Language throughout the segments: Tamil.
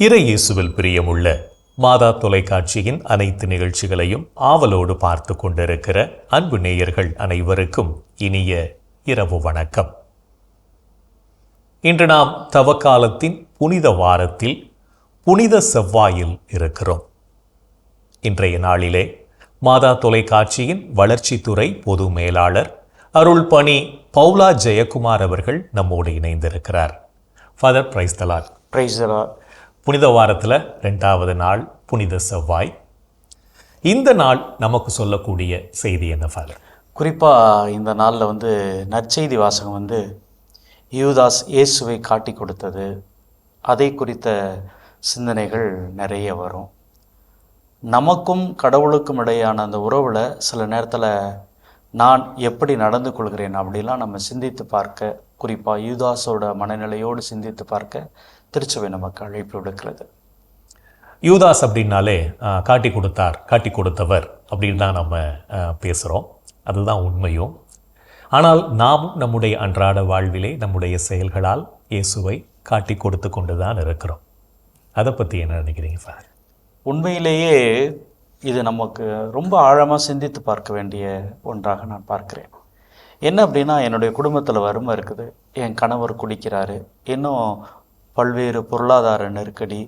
இறை இயேசுவில் பிரியமுள்ள மாதா தொலைக்காட்சியின் அனைத்து நிகழ்ச்சிகளையும் ஆவலோடு பார்த்து கொண்டிருக்கிற அன்பு நேயர்கள் அனைவருக்கும் இனிய இரவு வணக்கம். இன்று நாம் தவக்காலத்தின் புனித வாரத்தில் புனித செவ்வாயில் இருக்கிறோம். இன்றைய நாளிலே மாதா தொலைக்காட்சியின் வளர்ச்சித்துறை பொது மேலாளர் அருள் பணி பவுலா ஜெயக்குமார் அவர்கள் நம்மோடு இணைந்திருக்கிறார். Father, praise the Lord. Praise the Lord. புனித வாரத்தில் 2வது நாள் புனித செவ்வாய். இந்த நாள் நமக்கு சொல்லக்கூடிய செய்தி என்ன ஃபாதர்? குறிப்பாக இந்த நாளில் நற்செய்தி வாசகம் யூதாஸ் இயேசுவை காட்டி கொடுத்தது, அதை குறித்த சிந்தனைகள் நிறைய வரும். நமக்கும் கடவுளுக்கும் இடையான அந்த உறவில் சில நேரத்தில் நான் எப்படி நடந்து கொள்கிறேன் அப்படிலாம் நம்ம சிந்தித்து பார்க்க, குறிப்பாக யூதாஸோட மனநிலையோடு சிந்தித்து பார்க்க திருச்சபை நமக்கு அழைப்பு விடுக்கிறது. யூதாஸ் அப்படின்னாலே காட்டி கொடுத்தார், காட்டி கொடுத்தவர் அப்படின்னு தான் நம்ம பேசுகிறோம். அதுதான் உண்மையும். ஆனால் நாம் நம்முடைய அன்றாட வாழ்விலே நம்முடைய செயல்களால் இயேசுவை காட்டி கொடுத்து கொண்டு தான் இருக்கிறோம். அதை பற்றி என்ன நினைக்கிறீங்க சார்? உண்மையிலேயே இது நமக்கு ரொம்ப ஆழமாக சிந்தித்து பார்க்க வேண்டிய ஒன்றாக நான் பார்க்கிறேன். என்ன அப்படின்னா, என்னுடைய குடும்பத்தில் வறுமை இருக்குது, என் கணவர் குடிக்கிறாரு, இன்னும் பல்வேறு பொருளாதார நெருக்கடி,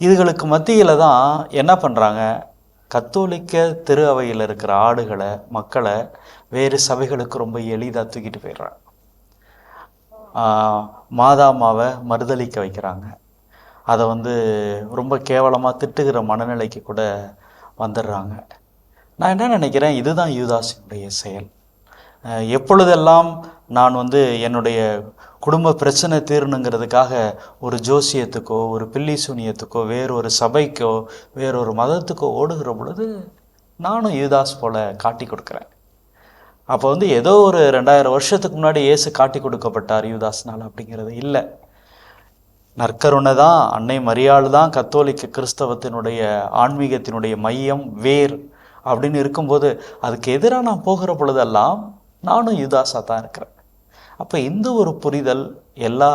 இதுகளுக்கு மத்தியில் தான் என்ன பண்ணுறாங்க, கத்தோலிக்க திரு அவையில் இருக்கிற ஆடுகளை, மக்களை வேறு சபைகளுக்கு ரொம்ப எளிதாக தூக்கிட்டு போயிடுறாங்க. மாதாமாவை மறுதளிக்க வைக்கிறாங்க. அதை ரொம்ப கேவலமாக திட்டுகிற மனநிலைக்கு கூட வந்துடுறாங்க. நான் என்ன நினைக்கிறேன், இதுதான் யூதாஸினுடைய செயல். எப்பொழுதெல்லாம் நான் என்னுடைய குடும்ப பிரச்சனை தீரணுங்கிறதுக்காக ஒரு ஜோசியத்துக்கோ, ஒரு பில்லி சூனியத்துக்கோ, வேறொரு சபைக்கோ, வேறொரு மதத்துக்கோ ஓடுகிற பொழுது நானும் யூதாஸ் போல் காட்டி கொடுக்குறேன். அப்போ ஏதோ ஒரு 2000 வருஷத்துக்கு முன்னாடி இயேசு காட்டி கொடுக்கப்பட்டார் யூதாஸ்னால் அப்படிங்கிறது இல்லை. நற்கருணை தான், அன்னை மரியாள் தான் கத்தோலிக்க கிறிஸ்தவத்தினுடைய ஆன்மீகத்தினுடைய மையம், வேர் அப்படின்னு இருக்கும்போது அதுக்கு எதிராக நான் போகிற பொழுதெல்லாம் நானும் யூதாஸாக தான் இருக்கிறேன். அப்போ இந்த ஒரு புரிதல் எல்லா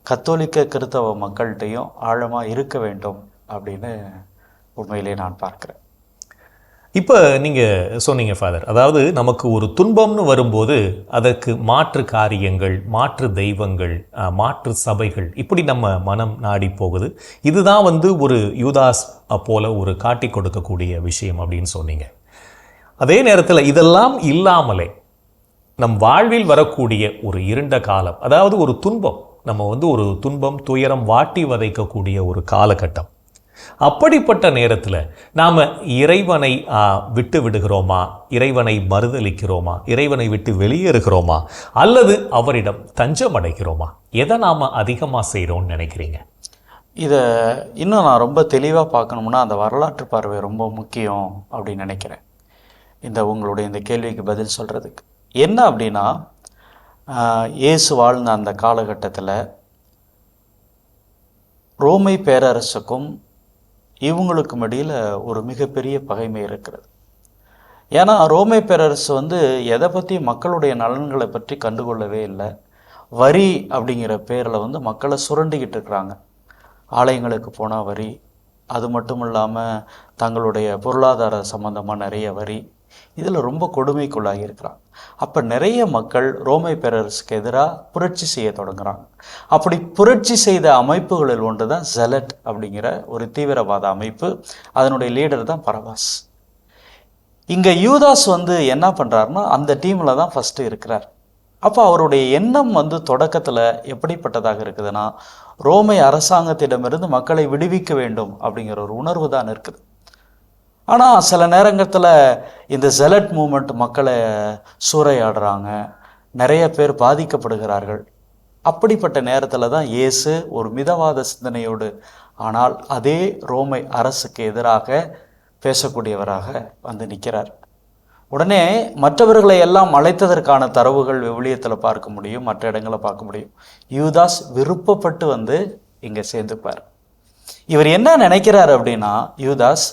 கத்தோலிக்க கிறிஸ்தவ மக்கள்கிட்டையும் ஆழமாக இருக்க வேண்டும் அப்படின்னு உண்மையிலே நான் பார்க்குறேன். இப்போ நீங்கள் சொன்னீங்க ஃபாதர், அதாவது நமக்கு ஒரு துன்பம்னு வரும்போது அதற்கு மாற்று காரியங்கள், மாற்று தெய்வங்கள், மாற்று சபைகள், இப்படி நம்ம மனம் நாடி போகுது. இதுதான் ஒரு யூதாஸ் போல ஒரு காட்டி கொடுக்கக்கூடிய விஷயம் அப்படின்னு சொன்னீங்க. அதே நேரத்தில் இதெல்லாம் இல்லாமலே நம் வாழ்வில் வரக்கூடிய ஒரு இருண்ட காலம், அதாவது ஒரு துன்பம், நம்ம ஒரு துன்பம், துயரம் வாட்டி வதைக்கக்கூடிய ஒரு காலகட்டம். அப்படிப்பட்ட நேரத்தில் நாம் இறைவனை விட்டு விடுகிறோமா, இறைவனை மறுதளிக்கிறோமா, இறைவனை விட்டு வெளியேறுகிறோமா, அல்லது அவரிடம் தஞ்சம் அடைகிறோமா? எதை நாம் அதிகமாக செய்கிறோம்னு நினைக்கிறீங்க? இதை இன்னும் நான் ரொம்ப தெளிவாக பார்க்கணும்னா அந்த வரலாற்று பார்வை ரொம்ப முக்கியம் அப்படின்னு நினைக்கிறேன். உங்களுடைய இந்த கேள்விக்கு பதில் சொல்கிறதுக்கு என்ன அப்படின்னா, இயேசு வாழ்ந்த அந்த காலகட்டத்தில் ரோமை பேரரசுக்கும் இவங்களுக்கும் இடையில் ஒரு மிகப்பெரிய பகைமை இருக்கிறது. ஏன்னா ரோமை பேரரசு எதை பற்றி, மக்களுடைய நலன்களை பற்றி கண்டுகொள்ளவே இல்லை. வரி அப்படிங்கிற பேரில் மக்களை சுரண்டிக்கிட்டு இருக்கிறாங்க. ஆலயங்களுக்கு போனால் வரி, அது மட்டும் இல்லாமல் தங்களுடைய பொருளாதார சம்பந்தமாக நிறைய வரி, இதில் ரொம்ப கொடுமைக்குள்ளாகி இருக்கிறாங்க. அப்போ நிறைய மக்கள் ரோமை பேரரசுக்கு எதிராக புரட்சி செய்ய தொடங்குறாங்க. அப்படி புரட்சி செய்த அமைப்புகளில் ஒன்று தான் ஜெலட் அப்படிங்கிற ஒரு தீவிரவாத அமைப்பு. அதனுடைய லீடர் தான் பரபாஸ். இங்கே யூதாஸ் என்ன பண்ணுறாருன்னா அந்த டீமில் தான் ஃபஸ்ட்டு இருக்கிறார். அப்போ அவருடைய எண்ணம் தொடக்கத்தில் எப்படிப்பட்டதாக இருக்குதுன்னா, ரோமை அரசாங்கத்திடமிருந்து மக்களை விடுவிக்க வேண்டும் அப்படிங்கிற ஒரு உணர்வு தான் இருக்குது. ஆனால் சில நேரத்தில் இந்த ஜெலட் மூமெண்ட் மக்களை சூறையாடுறாங்க, நிறைய பேர் பாதிக்கப்படுகிறார்கள். அப்படிப்பட்ட நேரத்தில் தான் இயேசு ஒரு மிதவாத சிந்தனையோடு, ஆனால் அதே ரோமை அரசுக்கு எதிராக பேசக்கூடியவராக நிற்கிறார். உடனே மற்றவர்களை எல்லாம் அழைத்ததற்கான தரவுகள் விவிலியத்தில் பார்க்க முடியும், மற்ற இடங்களை பார்க்க முடியும். யூதாஸ் விருப்பப்பட்டு இங்கே சேர்ந்துப்பார். இவர் என்ன நினைக்கிறார் அப்படின்னா, யூதாஸ்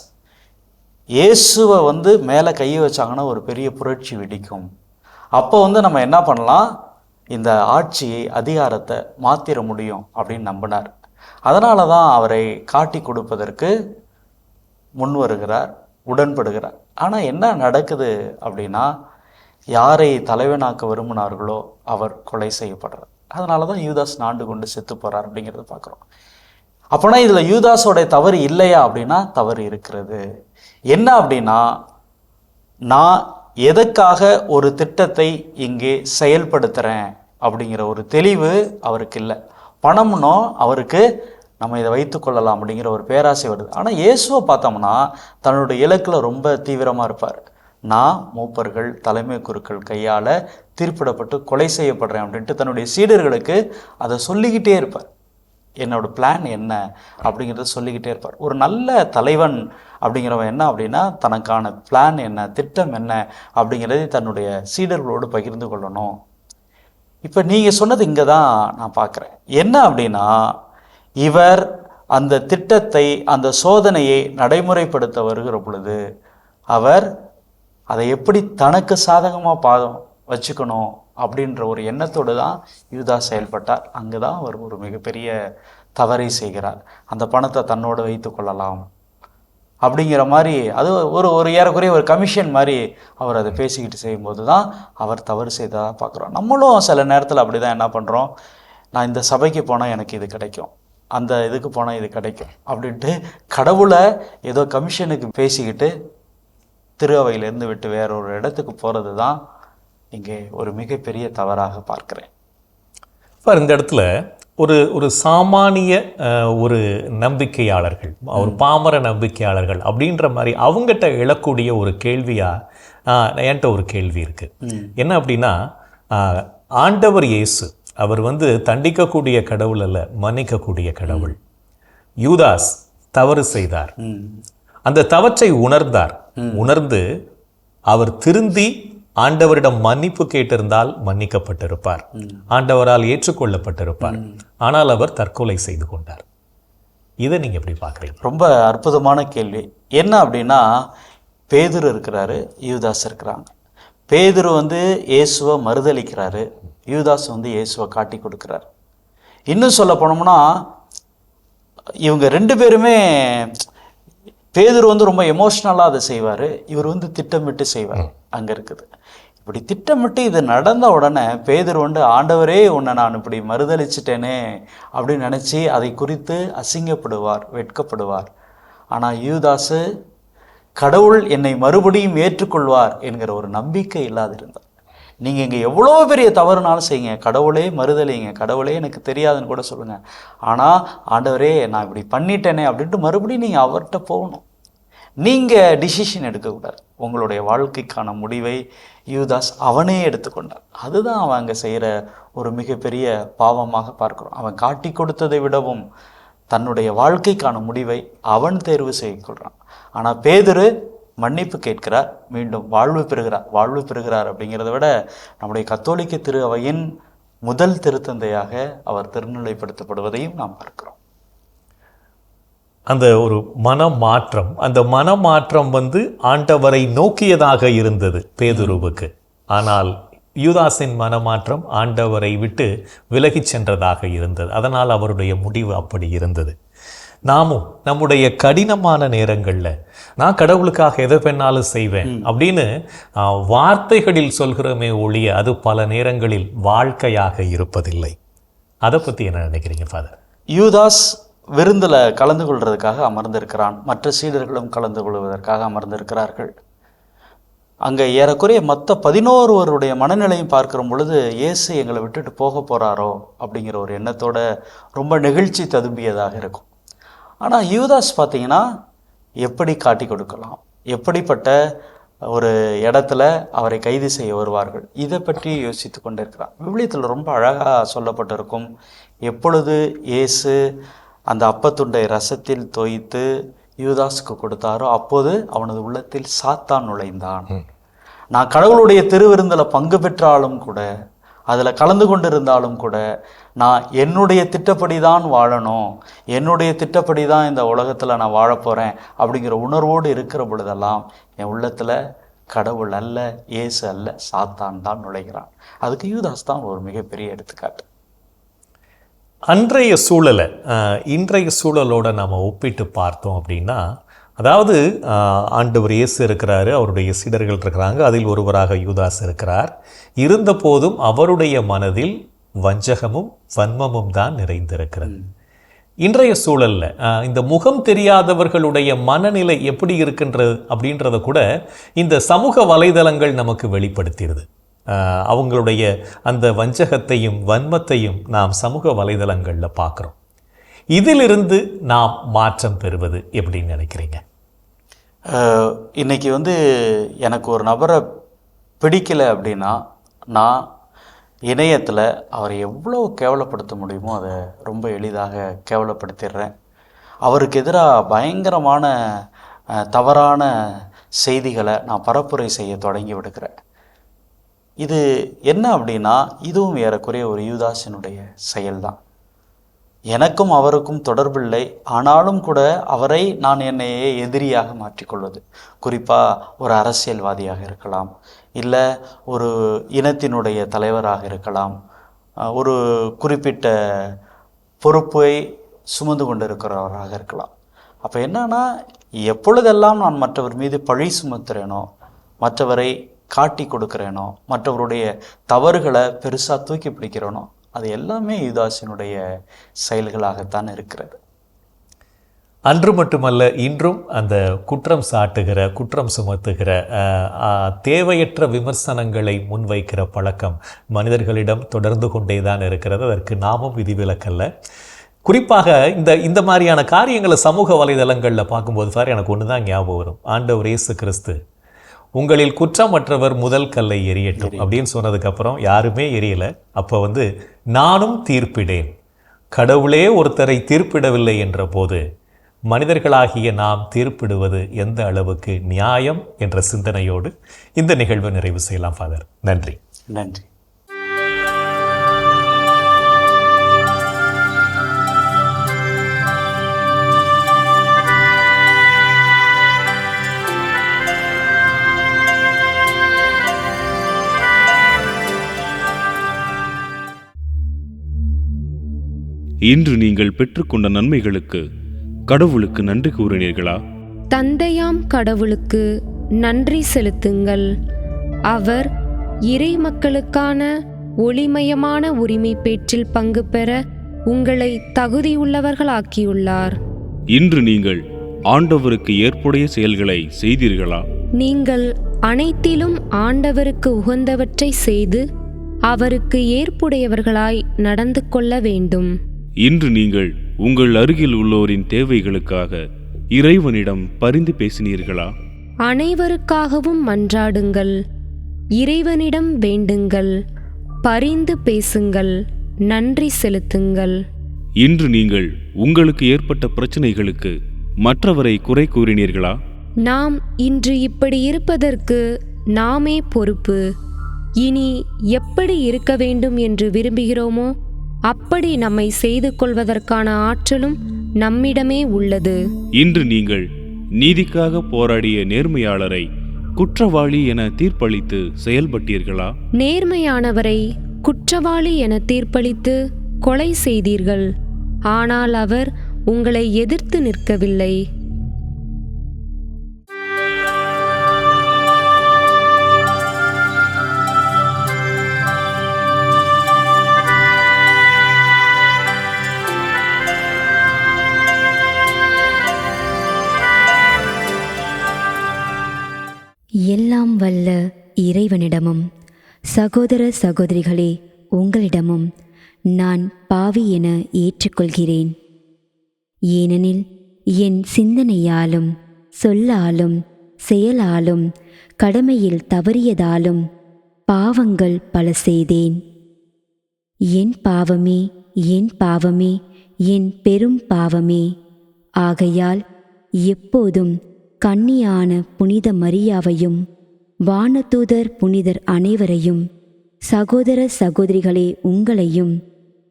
இயேசுவை மேலே கையை வச்சாங்கன்னா ஒரு பெரிய புரட்சி வெடிக்கும். அப்போ நம்ம என்ன பண்ணலாம், இந்த ஆட்சியை, அதிகாரத்தை மாற்றிட முடியும் அப்படின்னு நம்பினார். அதனால தான் அவரை காட்டி கொடுப்பதற்கு முன் வருகிறார், உடன்படுகிறார். ஆனால் என்ன நடக்குது அப்படின்னா, யாரை தலைவனாக்க விரும்பினார்களோ அவர் கொலை செய்யப்படுறார். அதனால தான் யூதாஸ் நாண்டு கொண்டு செத்து போகிறார் அப்படிங்கிறத பார்க்குறோம். அப்போனா இதில் யூதாஸோடைய தவறு இல்லையா அப்படின்னா தவறு இருக்கிறது. என்ன அப்படின்னா, நான் எதற்காக ஒரு திட்டத்தை இங்கே செயல்படுத்துகிறேன் அப்படிங்கிற ஒரு தெளிவு அவருக்கு இல்லை. பணம்னோ அவருக்கு நம்ம இதை வைத்து கொள்ளலாம் அப்படிங்கிற ஒரு பேராசை வருது. ஆனால் இயேசுவை பார்த்தோம்னா தன்னுடைய இலக்கில் ரொம்ப தீவிரமாக இருப்பார். நான் மூப்பர்கள் தலைமை குருக்கள் கையால் தீர்ப்பிடப்பட்டு கொலை செய்யப்படுறேன் அப்படின்ட்டு தன்னுடைய சீடர்களுக்கு அதை சொல்லிக்கிட்டே இருப்பார். என்னோட பிளான் என்ன அப்படிங்கிறத சொல்லிக்கிட்டே இருப்பார். ஒரு நல்ல தலைவன் அப்படிங்கிறவன் என்ன அப்படின்னா, தனக்கான பிளான் என்ன, திட்டம் என்ன அப்படிங்கிறதை தன்னுடைய சீடர்களோடு பகிர்ந்து கொள்ளணும். இப்போ நீங்கள் சொன்னது இங்கே தான் நான் பார்க்குறேன். என்ன அப்படின்னா, இவர் அந்த திட்டத்தை, அந்த சோதனையை நடைமுறைப்படுத்த வருகிற பொழுது அவர் அதை எப்படி தனக்கு சாதகமாக வச்சுக்கணும் அப்படின்ற ஒரு எண்ணத்தோடு தான் யூதாஸ் செயல்பட்டார். அங்கே தான் அவர் ஒரு மிகப்பெரிய தவறை செய்கிறார். அந்த பணத்தை தன்னோடு வைத்து கொள்ளலாம் அப்படிங்கிற மாதிரி, அது ஒரு ஏறக்குறைய ஒரு கமிஷன் மாதிரி அவர் அதை பேசிக்கிட்டு செய்யும்போது தான் அவர் தவறு செய்ததாக பார்க்குறோம். நம்மளும் சில நேரத்தில் அப்படி தான் என்ன பண்ணுறோம், நான் இந்த சபைக்கு போனால் எனக்கு இது கிடைக்கும், அந்த இதுக்கு போனால் இது கிடைக்கும் அப்படின்ட்டு கடவுளை ஏதோ கமிஷனுக்கு பேசிக்கிட்டு திரு அவையிலேருந்து விட்டு வேற ஒரு இடத்துக்கு போகிறது தான் இங்கே ஒரு மிகப்பெரிய தவறாக பார்க்கிறேன். இப்போ இந்த இடத்துல ஒரு சாமானிய ஒரு நம்பிக்கையாளர்கள், ஒரு பாமர நம்பிக்கையாளர்கள் அப்படின்ற மாதிரி அவங்ககிட்ட எழக்கூடிய ஒரு கேள்வியாக என்கிட்ட ஒரு கேள்வி இருக்குது. என்ன அப்படின்னா, ஆண்டவர் இயேசு அவர் தண்டிக்கக்கூடிய கடவுள் அல்ல, மன்னிக்கக்கூடிய கடவுள். யூதாஸ் தவறு செய்தார், அந்த தவற்றை உணர்ந்தார். உணர்ந்து அவர் திருந்தி ஆண்டவரிடம் மன்னிப்பு கேட்டிருந்தால் மன்னிக்கப்பட்டிருப்பார், ஆண்டவரால் ஏற்றுக்கொள்ளப்பட்டிருப்பார். ஆனால் அவர் தற்கொலை செய்து கொண்டார். இதை நீங்க எப்படி பார்க்குறீங்க? ரொம்ப அற்புதமான கேள்வி. என்ன அப்படின்னா, பேதுரு இருக்கிறாரு, யூதாஸ் இருக்கிறாங்க. பேதுரு இயேசுவை மறுதளிக்கிறாரு, யூதாஸ் இயேசுவை காட்டி கொடுக்கிறார். இன்னும் சொல்ல போனோம்னா, இவங்க ரெண்டு பேருமே, பேதுரு ரொம்ப எமோஷ்னலாக அதை செய்வார், இவர் திட்டமிட்டு செய்வார். அங்கே இருக்குது. இப்படி திட்டமிட்டு இது நடந்த உடனே பேதுரு ஆண்டவரே உன்னை நான் இப்படி மறுதளிச்சிட்டேனே அப்படின்னு நினச்சி அதை குறித்து அசிங்கப்படுவார், வெட்கப்படுவார். ஆனால் யூதாசு கடவுள் என்னை மறுபடியும் ஏற்றுக்கொள்வார் என்கிற ஒரு நம்பிக்கை இல்லாதிருந்தார். நீங்கள் இங்கே எவ்வளோ பெரிய தவறுனாலும் செய்யுங்க, கடவுளே மறுதலிங்க, கடவுளே எனக்கு தெரியாதுன்னு கூட சொல்லுங்கள், ஆனால் ஆண்டவரே நான் இப்படி பண்ணிட்டேனே அப்படின்ட்டு மறுபடியும் நீங்கள் அவர்கிட்ட போகணும். நீங்கள் டிசிஷன் எடுக்கக்கூடாது. உங்களுடைய வாழ்க்கைக்கான முடிவை யூதாஸ் அவனே எடுத்துக்கொண்டான். அதுதான் அவன் அங்கே செய்கிற ஒரு மிகப்பெரிய பாவமாக பார்க்குறோம். அவன் காட்டி கொடுத்ததை விடவும் தன்னுடைய வாழ்க்கைக்கான முடிவை அவன் தேர்வு செய்யக்கொள்கிறான். ஆனால் பேதுரு மன்னிப்பு கேட்கிறார், மீண்டும் வாழ்வு பெறுகிறார் அப்படிங்கிறத விட நம்முடைய கத்தோலிக்க திரு அவையின் முதல் திருத்தந்தையாக அவர் திருநிலைப்படுத்தப்படுவதையும் நாம் பார்க்கிறோம். அந்த ஒரு மனமாற்றம், அந்த மனமாற்றம் ஆண்டவரை நோக்கியதாக இருந்தது பேதுருவுக்கு. ஆனால் யூதாஸின் மனமாற்றம் ஆண்டவரை விட்டு விலகிச் சென்றதாக இருந்தது. அதனால் அவருடைய முடிவு அப்படி இருந்தது. நாமும் நம்முடைய கடினமான நேரங்களில் நான் கடவுளுக்காக எதை பெண்ணாலும் செய்வேன் அப்படின்னு வார்த்தைகளில் சொல்கிறோமே ஒழிய அது பல நேரங்களில் வாழ்க்கையாக இருப்பதில்லை. அதை பற்றி என்ன நினைக்கிறீங்க ஃபாதர்? யூதாஸ் விருந்தில் கலந்து கொள்வதற்காக அமர்ந்திருக்கிறான், மற்ற சீடர்களும் கலந்து கொள்வதற்காக அமர்ந்திருக்கிறார்கள். அங்கே ஏறக்குறைய மற்ற 11 மனநிலையும் பார்க்குற பொழுது இயேசு எங்களை விட்டுட்டு போக போகிறாரோ அப்படிங்கிற ஒரு எண்ணத்தோட ரொம்ப நெகிழ்ச்சி ததும்பியதாக இருக்கும். ஆனால் யூதாஸ் பார்த்தீங்கன்னா எப்படி காட்டி கொடுக்கலாம், எப்படிப்பட்ட ஒரு இடத்துல அவரை கைது செய்ய வருவார்கள், இதை பற்றி யோசித்து கொண்டு இருக்கிறான். விவிலியத்தில் ரொம்ப அழகாக சொல்லப்பட்டிருக்கும், எப்பொழுது இயேசு அந்த அப்பத்துண்டை ரசத்தில் தோய்த்து யூதாஸுக்கு கொடுத்தாரோ அப்போது அவனது உள்ளத்தில் சாத்தான் நுழைந்தான். நான் கடவுளுடைய திருவிருந்தில் பங்கு பெற்றாலும் கூட, அதில் கலந்து கொண்டிருந்தாலும் கூட, நான் என்னுடைய திட்டப்படி தான் வாழணும், என்னுடைய திட்டப்படி தான் இந்த உலகத்தில் நான் வாழப்போகிறேன் அப்படிங்கிற உணர்வோடு இருக்கிற பொழுதெல்லாம் என் உள்ளத்தில் கடவுள் அல்ல, இயேசு அல்ல, சாத்தான் தான் நுழைகிறான். அதுக்கு யூதாஸ் தான் ஒரு மிகப்பெரிய எடுத்துக்காட்டு. அன்றைய சூழலை இன்றைய சூழலோடு நம்ம ஒப்பிட்டு பார்த்தோம் அப்படின்னா, அதாவது ஆண்டவர் இயேசு இருக்கிறாரு, அவருடைய சீடர்கள் இருக்கிறாங்க, அதில் ஒருவராக யூதாஸ் இருக்கிறார். இருந்தபோதும் அவருடைய மனதில் வஞ்சகமும் வன்மமும் தான் நிறைந்திருக்கிறது. இன்றைய சூழலில் இந்த முகம் தெரியாதவர்களுடைய மனநிலை எப்படி இருக்கின்றது அப்படின்றத கூட இந்த சமூக வலைதளங்கள் நமக்கு வெளிப்படுத்திடுது. அவங்களுடைய அந்த வஞ்சகத்தையும் வன்மத்தையும் நாம் சமூக வலைதளங்களில் பார்க்குறோம். இதிலிருந்து நாம் மாற்றம் பெறுவது எப்படின்னு நினைக்கிறீங்க? இன்றைக்கி எனக்கு ஒரு நபரை பிடிக்கலை அப்படின்னா, நான் இணையத்தில் அவரை எவ்வளோ கேவலப்படுத்த முடியுமோ அதை ரொம்ப எளிதாக கேவலப்படுத்திடுறேன். அவருக்கு எதிராக பயங்கரமான தவறான செய்திகளை நான் பரப்புரை செய்ய தொடங்கி விடுக்கிறேன். இது என்ன அப்படின்னா, இதுவும் ஏறக்குறைய ஒரு யூதாஸினுடைய செயல்தான். எனக்கும் அவருக்கும் தொடர்பில்லை, ஆனாலும் கூட அவரை நான் என்னையே எதிரியாக மாற்றிக்கொள்வது. குறிப்பாக ஒரு அரசியல்வாதியாக இருக்கலாம், இல்லை ஒரு இனத்தினுடைய தலைவராக இருக்கலாம், ஒரு குறிப்பிட்ட பொறுப்பை சுமந்து கொண்டு இருக்கிறவராக இருக்கலாம். அப்போ என்னன்னா, எப்பொழுதெல்லாம் நான் மற்றவர் மீது பழி சுமத்துறேனோ, மற்றவரை காட்டி கொடுக்குறேனோ, மற்றவருடைய தவறுகளை பெருசாக தூக்கி பிடிக்கிறேனோ, அது எல்லாமே யூதாஸினுடைய செயல்களாகத்தான் இருக்கிறது. அன்று மட்டுமல்ல, இன்றும் அந்த குற்றம் சாட்டுகிற, குற்றம் சுமத்துகிற, தேவையற்ற விமர்சனங்களை முன்வைக்கிற பழக்கம் மனிதர்களிடம் தொடர்ந்து கொண்டே தான் இருக்கிறது. அதற்கு நாமும் விதிவிலக்கல்ல. குறிப்பாக இந்த மாதிரியான காரியங்களை சமூக வலைதளங்களில் பார்க்கும்போது சார் எனக்கு ஒன்று தான் ஞாபகம் வரும். ஆண்டவர் இயேசு கிறிஸ்து உங்களில் குற்றமற்றவர் முதல் கல்லை எரியட்டும் அப்படின்னு சொன்னதுக்கப்புறம் யாருமே எரியலை. அப்போ நானும் தீர்ப்பிடேன், கடவுளே ஒருத்தரை தீர்ப்பிடவில்லை என்ற போது மனிதர்களாகிய நாம் தீர்ப்பிடுவது எந்த அளவுக்கு நியாயம் என்ற சிந்தனையோடு இந்த நிகழ்வை நிறைவு செய்யலாம் ஃபாதர். நன்றி. நன்றி. இன்று நீங்கள் பெற்றுக்கொண்ட நன்மைகளுக்கு கடவுளுக்கு நன்றி கூறினீர்களா? தந்தையாம் கடவுளுக்கு நன்றி செலுத்துங்கள். அவர் இறை மக்களுக்கான ஒளிமயமான உரிமை பேற்றில் பங்கு பெற உங்களை தகுதியுள்ளவர்களாக்கியுள்ளார். இன்று நீங்கள் ஆண்டவருக்கு ஏற்புடைய செயல்களை செய்தீர்களா? நீங்கள் அனைத்திலும் ஆண்டவருக்கு உகந்தவற்றை செய்து அவருக்கு ஏற்புடையவர்களாய் நடந்து கொள்ள வேண்டும். இன்று நீங்கள் உங்கள் அருகில் உள்ளோரின் தேவைகளுக்காக இறைவனிடம் பரிந்து பேசினீர்களா? அனைவருக்காகவும் மன்றாடுங்கள், இறைவனிடம் வேண்டுங்கள், பரிந்து பேசுங்கள், நன்றி செலுத்துங்கள். இன்று நீங்கள் உங்களுக்கு ஏற்பட்ட பிரச்சனைகளுக்கு மற்றவரை குறை கூறினீர்களா? நாம் இன்று இப்படி இருப்பதற்கு நாமே பொறுப்பு. இனி எப்படி இருக்க வேண்டும் என்று விரும்புகிறோமோ அப்படி நம்மை செய்து கொள்வதற்கான ஆற்றலும் நம்மிடமே உள்ளது. இன்று நீங்கள் நீதிக்காக போராடிய நேர்மையாளரை குற்றவாளி என தீர்ப்பளித்து செயல்பட்டீர்களா? நேர்மையானவரை குற்றவாளி என தீர்ப்பளித்து கொலை செய்தீர்கள். ஆனால் அவர் உங்களை எதிர்த்து நிற்கவில்லை. எல்லாம் வல்ல இறைவனிடமும் சகோதர சகோதரிகளே உங்களிடமும் நான் பாவி என ஏற்றுக்கொள்கிறேன். ஏனெனில் என் சிந்தனையாலும் சொல்லாலும் செயலாலும் கடமையில் தவறியதாலும் பாவங்கள் பல செய்தேன். என் பாவமே, என் பாவமே, என் பெரும் பாவமே. ஆகையால் எப்போதும் கன்னியான புனித மரியாவையும் வானதூதர் புனிதர் அனைவரையும் சகோதர சகோதரிகளே உங்களையும்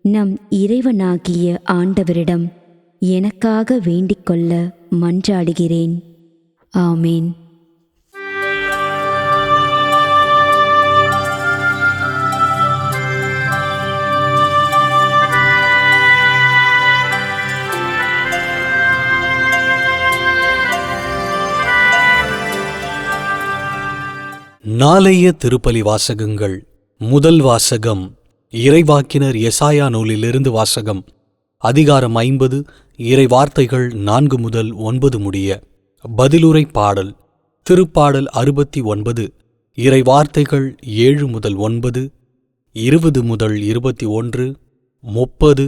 நம் இறைவனாகிய ஆண்டவரிடம் எனக்காக வேண்டிக்கொள்ள மன்றாடுகிறேன். ஆமேன். நாளைய திருப்பலி வாசகங்கள். முதல் வாசகம் இறைவாக்கினர் எசாயா நூலிலிருந்து வாசகம். அதிகாரம் 50, இறை வார்த்தைகள் 4 முதல் 9 முடிய. பதிலுரை பாடல். திருப்பாடல் 69, இறை வார்த்தைகள் 7 முதல் 9, 20 முதல் 21, 30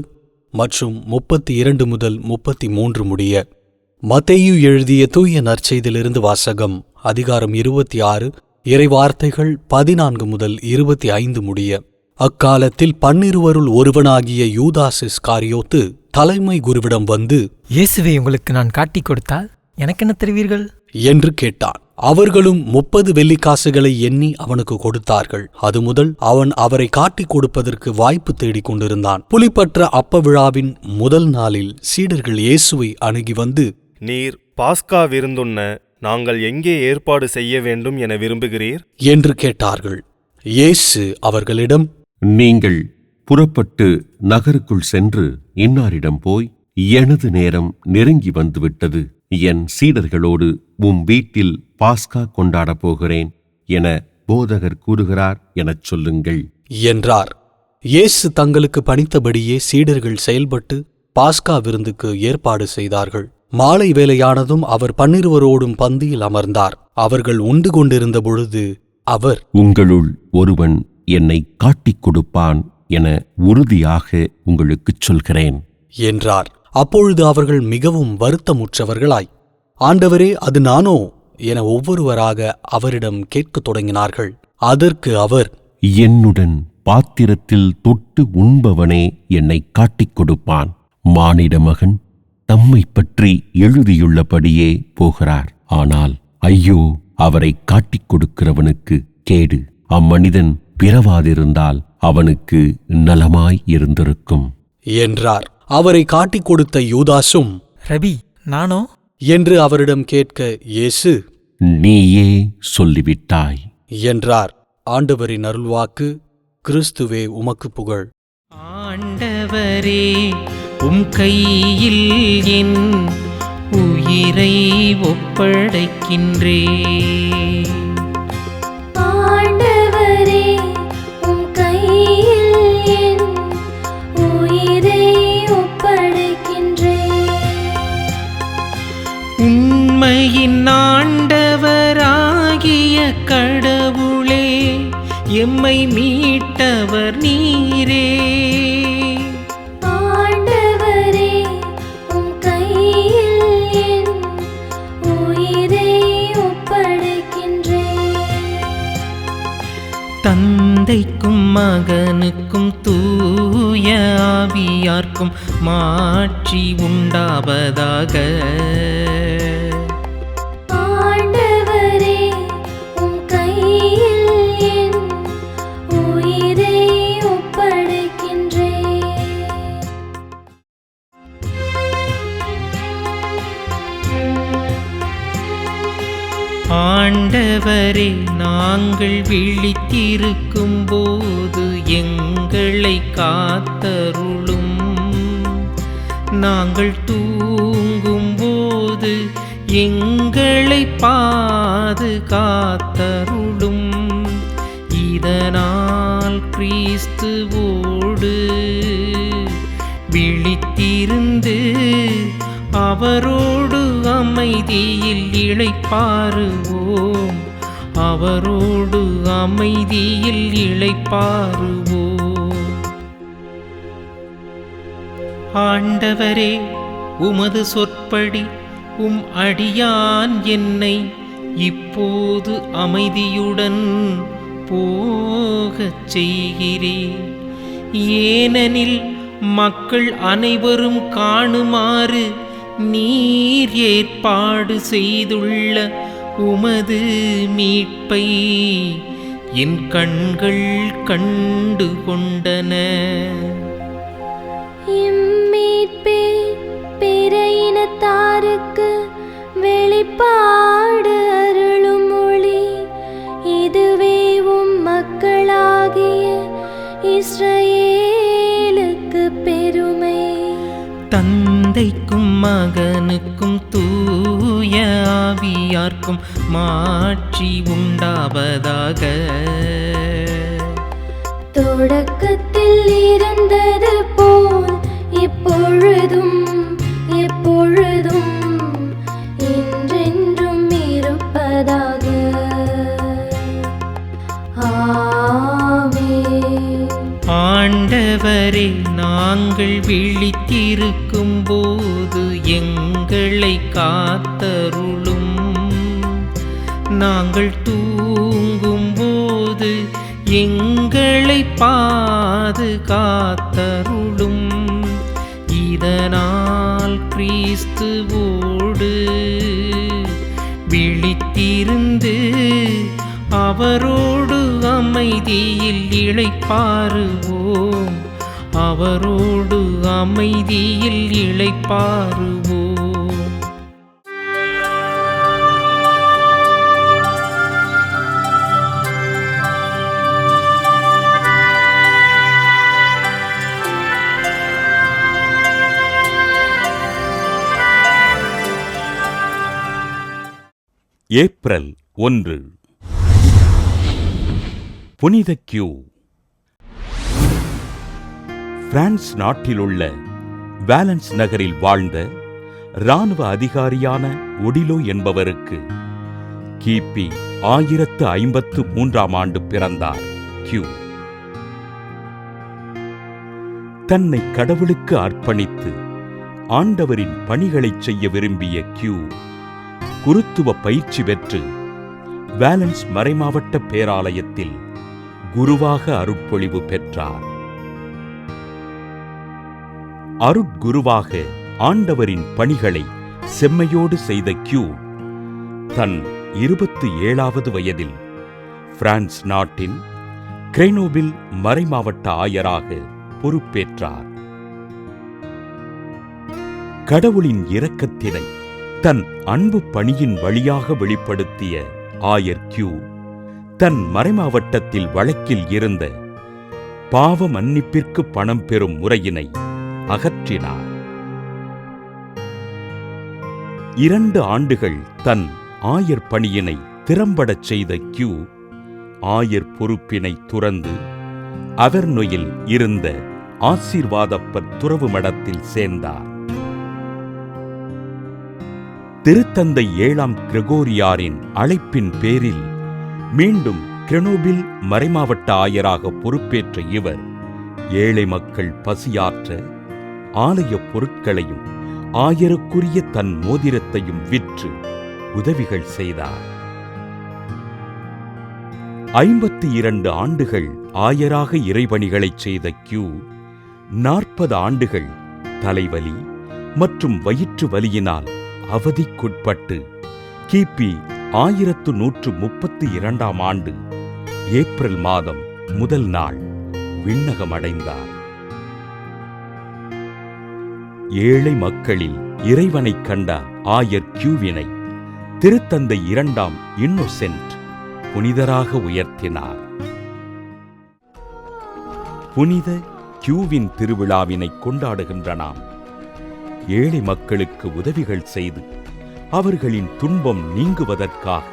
மற்றும் 32 முதல் 33 முடிய. மத்தேயு எழுதிய தூய நற்செய்தியிலிருந்து வாசகம். அதிகாரம் 26, இறை வார்த்தைகள் 14 முதல் 25 முடிய. அக்காலத்தில் 12 ஒருவனாகிய யூதாஸ் இஸ்காரியோத்து தலைமை குருவிடம் வந்து, இயேசுவை உங்களுக்கு நான் காட்டிக் கொடுத்தால் எனக்கென்ன தருவீர்கள் என்று கேட்டான். அவர்களும் 30 வெள்ளிக்காசுகளை எண்ணி அவனுக்கு கொடுத்தார்கள். அது முதல் அவன் அவரை காட்டிக் கொடுப்பதற்கு வாய்ப்பு தேடிக் கொண்டிருந்தான். புலிப்பற்ற அப்ப விழாவின் முதல் நாளில் சீடர்கள் இயேசுவை அணுகி வந்து, நீர் பாஸ்கா விருந்துண்ண நாங்கள் எங்கே ஏற்பாடு செய்ய வேண்டும் என விரும்புகிறீர் என்று கேட்டார்கள். இயேசு அவர்களிடம், நீங்கள் புறப்பட்டு நகருக்குள் சென்று இன்னாரிடம் போய், எனது நேரம் நெருங்கி வந்துவிட்டது, என் சீடர்களோடு வீட்டில் பாஸ்கா கொண்டாடப் போகிறேன் என போதகர் கூறுகிறார் எனச் சொல்லுங்கள் என்றார். இயேசு தங்களுக்கு பணித்தபடியே சீடர்கள் செயல்பட்டு பாஸ்கா விருந்துக்கு ஏற்பாடு செய்தார்கள். மாலை வேளையானதும் அவர் 12 பந்தியில் அமர்ந்தார். அவர்கள் உண்டு கொண்டிருந்த பொழுது அவர், உங்களுள் ஒருவன் என்னை காட்டிக் கொடுப்பான் என உறுதியாக உங்களுக்குச் சொல்கிறேன் என்றார். அப்பொழுது அவர்கள் மிகவும் வருத்தமுற்றவர்களாய், ஆண்டவரே, அது நானோ என ஒவ்வொருவராக அவரிடம் கேட்கத் தொடங்கினார்கள். அதற்கு அவர், என்னுடன் பாத்திரத்தில் தொட்டு உண்பவனே என்னை காட்டிக் கொடுப்பான். மானிட மகன் தம்மை பற்றி எழுதியுள்ளபடியே போகிறார். ஆனால் ஐயோ, அவரை காட்டிக் கொடுக்கிறவனுக்கு கேடு. அம்மனிதன் பிறவாதிருந்தால் அவனுக்கு நலமாய் இருந்திருக்கும் என்றார். அவரை காட்டிக் கொடுத்த யூதாசும், ரபி, நானோ என்று அவரிடம் கேட்க இயேசு, நீயே சொல்லிவிட்டாய் என்றார். ஆண்டவரின் அருள்வாக்கு. கிறிஸ்துவே உமக்கு புகழ். ஆண்டவரே, உம் கையில் என் உயிரை ஒப்படைக்கின்றே. ஆண்டவரே, உம் கையில் என் உயிரை ஒப்படைக்கின்றே. உண்மையின் ஆண்டவராகிய கடவுளே, எம்மை மீட்டவர் நீரே. ஆண்டவரே, உம் கையில் என் உயிரை ஒப்படைக்கின்றே. தந்தைக்கும் மகனுக்கும் தூய ஆவியார்க்கும் மாட்சி உண்டாவதாக. ஆண்டவரே, உம் கையில் என் உயிரை ஒப்படைக்கின்றே. ஆண்டவரே, நாங்கள் விழித்திருக்கும் போது எங்களை காத்தருளும். நாங்கள் தூங்கும் போது எங்களை பாதுகாத்தருளும். இதனால் கிறிஸ்துவோடு விழித்திருந்து அவரோடு அமைதியில் இளைப்பாறுவோம். அவரோடு அமைதியில் இளைப்பாறுவோம். ஆண்டவரே, உமது சொற்படி உம் அடியான் என்னை இப்போது அமைதியுடன் போகச் செய்கிறேன். ஏனெனில் மக்கள் அனைவரும் காணுமாறு நீர் ஏற்பாடு செய்துள்ள உமது மீட்பை என் கண்கள் கண்டு கொண்டன. இம்மீட்பே பிற இனத்தாருக்கு வெளிப்பாடு அருளும் ஒளி. இதுவே உம் மக்களாகிய இஸ்ரவேலுக்கு பெருமை. தந்தைக்கும் மகனுக்கும் தூய ஆவியார்க்கும் யாவர்க்கும் மாட்சி உண்டாவதாக. தொடக்கத்தில் இருந்தது போல் இப்பொழுதும் எப்பொழுதும் என்றென்றும் இருப்பதாக. ஆமென். ஆண்டவரே, நாங்கள் விழித்திருக்கும் போது எங்களை காத்தருளும். நாங்கள் தூங்கும் போது எங்களை பாதுகாத்தருளும். இதனால் கிறிஸ்துவோடு விழித்திருந்து அவரோடு அமைதியில் இளைப்பாறுவோம். அவரோடு அமைதியில் இளைப்பாறுவோம். ஏப்ரல் 1. புனித கியூ. பிரான்ஸ் நாட்டிலுள்ள வாலன்ஸ் நகரில் வாழ்ந்த இராணுவ அதிகாரியான ஒடிலோ என்பவருக்கு கிபி 1053 பிறந்தார் கியூ. தன்னை கடவுளுக்கு அர்ப்பணித்து ஆண்டவரின் பணிகளைச் செய்ய விரும்பிய கியூ குருத்துவ பயிற்சி பெற்று வாலன்ஸ் மறைமாவட்ட பேராலயத்தில் குருவாக அருட்பொழிவு பெற்றார். அருட்குருவாக ஆண்டவரின் பணிகளை செம்மையோடு செய்த கியூ தன் 27வது வயதில் பிரான்ஸ் நாட்டின் கிரெனோபில் மறைமாவட்ட ஆயராக பொறுப்பேற்றார். கடவுளின் இரக்கத்தினை தன் அன்பு பணியின் வழியாக வெளிப்படுத்திய ஆயர் கியூ தன் மறைமாவட்டத்தில் வழக்கில் இருந்த பாவ மன்னிப்பிற்கு பணம் பெறும் முறையினை அகற்றினார். 2 ஆண்டுகள் தன் ஆயர் பணியினை திறம்படச் செய்த கியூ ஆயர் பொறுப்பினை துறந்து அவர்னொயில் இருந்த ஆசீர்வாதப்பர் துறவு மடத்தில் சேர்ந்தார். திருத்தந்தை 7ஆம் கிரகோரியாரின் அழைப்பின் பேரில் மீண்டும் கிரெனோபில் மறைமாவட்ட ஆயராக பொறுப்பேற்ற இவர் ஏழை மக்கள் பசியாற்ற ஆலய பொருட்களையும் ஆயருக்குரிய தன் மோதிரத்தையும் விற்று உதவிகள் செய்தார். 52 ஆண்டுகள் ஆயராக இறைபணிகளைச் செய்த கியூ 40 ஆண்டுகள் தலைவலி மற்றும் வயிற்று வலியினால் அவதிக்குட்பட்டு கிபி 1132 ஏப்ரல் மாதம் 1 நாள் விண்ணகமடைந்தார். ஏழை மக்களில் இறைவனைக் கண்ட ஆயர் கியூவினை திருத்தந்தை 2ஆம் இன்னோசென்ட் புனிதராக உயர்த்தினார். புனித கியூவின் திருவிழாவினை கொண்டாடுகின்ற நாம் ஏழை மக்களுக்கு உதவிகள் செய்து அவர்களின் துன்பம் நீங்குவதற்காக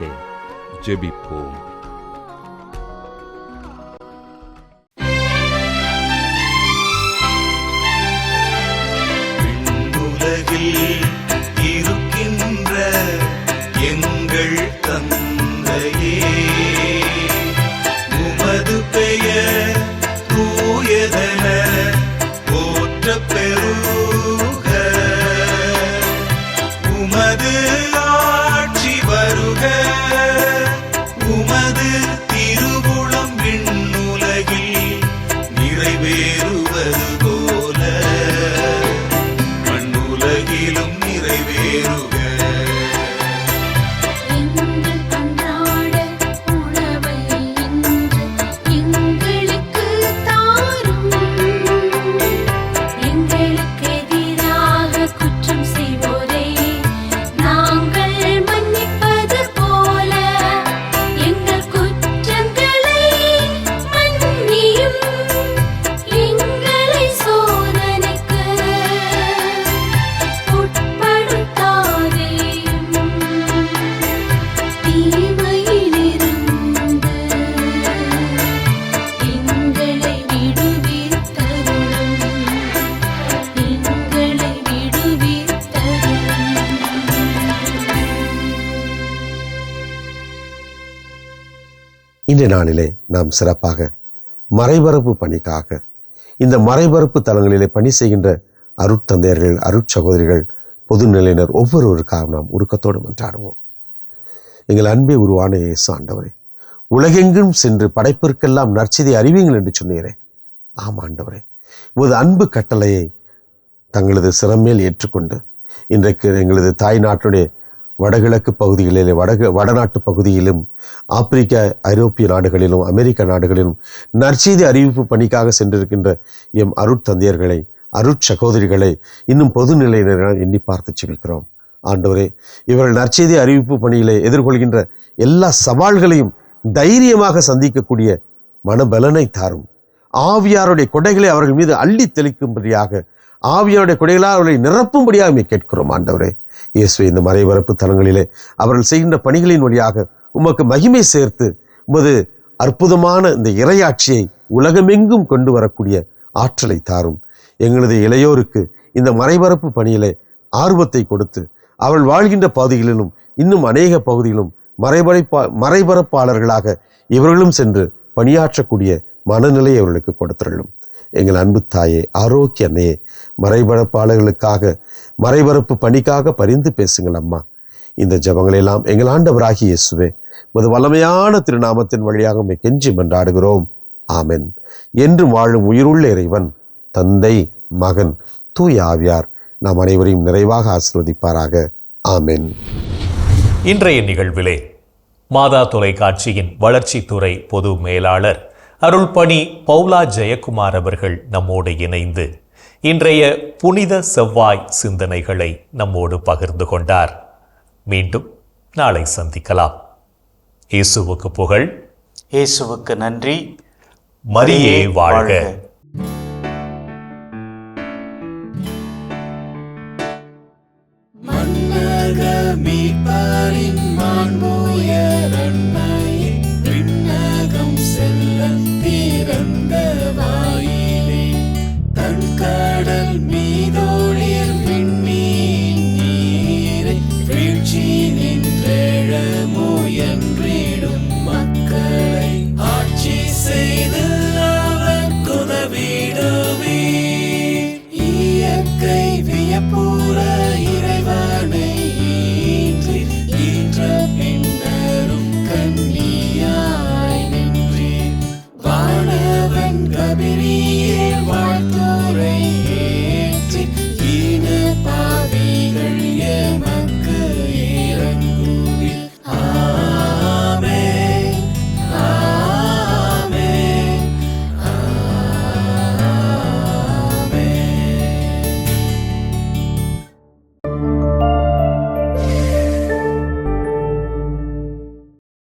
ஜெபிப்போம். உலகில் இருக்கின்ற எங்கள் தந்தையே, உமது பெயர் தூயதென போற்றப் பெறுக. உமது ஆட்சி வருக. உமது திருவுளம் விண்ணுலகில் நிறைவேறுவது போல மண்ணுலகிலும் நிறைவேறுக. உட்படுத்தாதேயும் இந்த நாளிலே நாம் சிறப்பாக மறைபரப்பு பணிக்காக, இந்த மறைபரப்பு தலங்களிலே பணி செய்கின்ற அருட்தந்தையர்கள், அருட்சகோதரிகள், பொதுநிலையினர் ஒவ்வொருவருக்காக நாம் உருக்கத்தோடு மன்றாடுவோம். எங்கள் அன்பே உருவான இயேசு ஆண்டவரே, உலகெங்கும் சென்று படைப்பிற்கெல்லாம் நற்செய்தி அறிவியுங்கள் என்று சொன்னீரே. ஆம் ஆண்டவரே, உமது அன்பு கட்டளையை தங்களது சிறமேல் ஏற்றுக்கொண்டு இன்றைக்கு எங்களது தாய் நாட்டுடைய வடகிழக்கு பகுதிகளிலே, வடநாட்டு பகுதியிலும், ஆப்பிரிக்க ஐரோப்பிய நாடுகளிலும், அமெரிக்க நாடுகளிலும் நற்செய்தி அறிவிப்பு பணிக்காக சென்றிருக்கின்ற எம் அருட்தந்தையர்களை, அருட்சகோதரிகளை இன்னும் பொதுநிலையினரால் எண்ணி பார்த்து செபிக்கிறோம். ஆண்டவரே, இவர்கள் நற்செய்தி அறிவிப்பு பணியிலே எதிர்கொள்கின்ற எல்லா சவால்களையும் தைரியமாக சந்திக்கக்கூடிய மனபலனை தாரும். ஆவியாருடைய கொடைகளை அவர்கள் மீது அள்ளி தெளிக்கும்படியாக, ஆவியாருடைய கொடைகளால் அவர்களை நிரப்பும்படியாக கேட்கிறோம். ஆண்டவரே இயேசுவே, இந்த மறைபரப்பு தலங்களிலே அவர்கள் செய்கின்ற பணிகளின் வழியாக உமக்கு மகிமை சேர்த்து உமது அற்புதமான இந்த இறையாட்சியை உலகமெங்கும் கொண்டு வரக்கூடிய ஆற்றலை தாரும். எங்களது இளையோருக்கு இந்த மறைபரப்பு பணியிலே ஆர்வத்தை கொடுத்து அவள் வாழ்கின்ற பகுதிகளிலும் இன்னும் அநேக பகுதிகளிலும் மறைபரப்பாளர்களாக இவர்களும் சென்று பணியாற்றக்கூடிய மனநிலையை அவர்களுக்கு கொடுத்துள்ளும். எங்கள் அன்பு தாயே, ஆரோக்கிய அன்னையே, மறைபரப்பாளர்களுக்காக, மறைபரப்பு பணிக்காக பரிந்து பேசுங்கள் அம்மா. இந்த ஜபங்களெல்லாம் எங்கள் ஆண்டவராகிய இயேசுவே மது வல்லமையான திருநாமத்தின் வழியாக உம்மை கெஞ்சி மன்றாடுகிறோம். ஆமென். என்றும் வாழும் உயிருள்ள இறைவன், தந்தை, மகன், தூய ஆவியார் நாம் அனைவரையும் நிறைவாக ஆசீர்வதிப்பாராக. ஆமென். இன்றைய நிகழ்விலே மாதா தொலைக்காட்சியின் வளர்ச்சித்துறை பொது மேலாளர் அருள்பணி பவுலா ஜெயக்குமார் அவர்கள் நம்மோடு இணைந்து இன்றைய புனித செவ்வாய் சிந்தனைகளை நம்மோடு பகிர்ந்து கொண்டார். மீண்டும் நாளை சந்திக்கலாம். இயேசுவுக்கு புகழ், இயேசுவுக்கு நன்றி. மரியே வாழ்க. மன்னக மீட்பர்